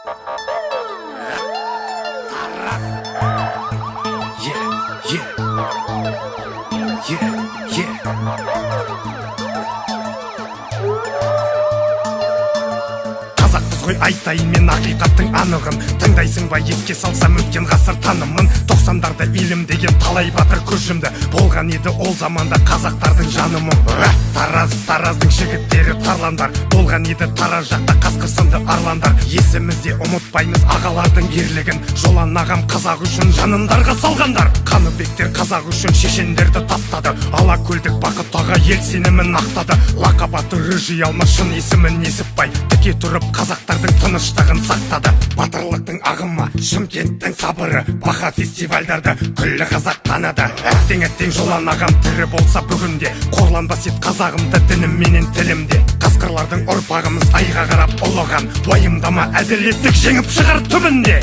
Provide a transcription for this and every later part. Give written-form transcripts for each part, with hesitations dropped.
Қазақпыз ғой айтайын мен ақиқаттың анығын. Тыңдайсың ба еске салсам өткен ғасыр танымын. 90-дарда илім деген талай батыр көз жұмды. Болған еді ол заманда қазақтардың жаны мұң. Тараздың жігіттері тарландар. Болған еді Тараз жақта қасқыр сынды арландар. Есімізде ұмытпаймыз ағалардың ерлігін. Жолан ағам қазақ үшін жанындарға салғандар. Қаныбектер қазақ үшін шешендерді таптады. Алакөлдік Бақыт аға ел сенімін ақтады. Лақап аты Рыжий алма, шын есімі Несіпбай. Тіке тұрып қазақтардың тыныштығын сақтады. Батырлықтың ағымы, Шымкенттің сабыры, баха фестивальдарды күллі қазақ таныды. Әттең Жолан ағам тірі болса бүгінде, қорланбас ет қазағымды дінім менен тілімде. Қасқырлардың ұрпағымыз айға қарап ұлыған, уайымдама әділеттік жеңіп шығар түбінде.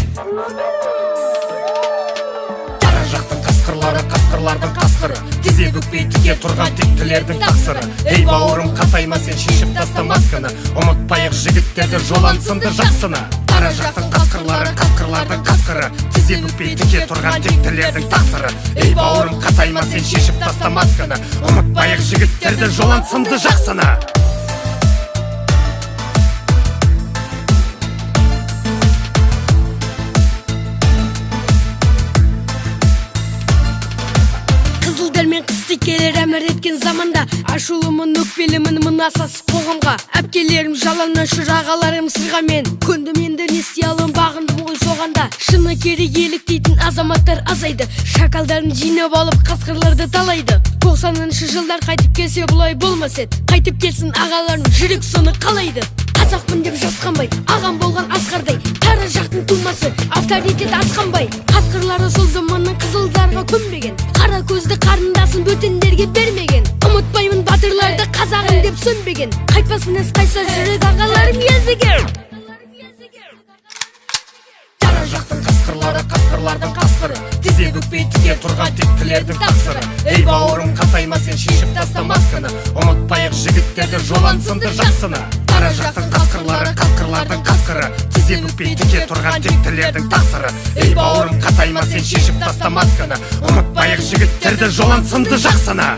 Қара жақтың қасқырлардың қасқыры, тізе бүкпей тіке тұрған тектілердің тақсыры. Ей бауырым, қатайма сен, шешіп таста масканы, ұмытпайық жігіттерді Жолан сынды жақсыны. Қара жақтың қасқырлардың қасқыры, тізе бүкпей тіке тұрған тектілердің тақсыры. Ей бауырым, қатайма сен, шешіп таста масканы, ұмытпайық жігіттерді Жолан сынды жақсыны. Қызылдармен қыстекелер әмір еткен заманда, ашулымын өкпелімін мынасыз қоғамға. Әпкелерім жаланнан шыр, ағаларым сырғамен, көндім енді не істей алам, бағындым ғой соғанда. Шыны керек еліктейтін азаматтар азайды, шакалдарын жинап алып қасқырларды талайды. 90-шы жылдар қайтып келсе бұлай болмас еді, қайтып келсін ағаларым, жүрек соны қалайды. Қазақпын деп жасқанбай, ағам болған Асқардай, Тараз жақтың тумасы, авторитет асқанбай. Қасқырлары сол заманның қызылдарға көнбеген, қара көзді қарындасын бөтендерге бермеген. Ұмытпаймын батырларды қазағым деп сөнбеген, қайтпасын ескайса жүрек ағаларым езбеген. Қара жақтың қасқырлардың қасқыры, тізе бүкпей тіке тұрған тектілердің тақсыры. Ей бауырым, қатайма сен, шешіп таста масканы, ұмытпайық жігіттерді Жолан сынды жақсыны. Қара жақтың қасқырлардың қасқыры, тізе бүкпей тіке тұрған тектілердің тақсыры. Ей бауырым, қатайма сен, шешіп таста масканы, ұмытпайық жігіттерді Жолан сынды жақсыны.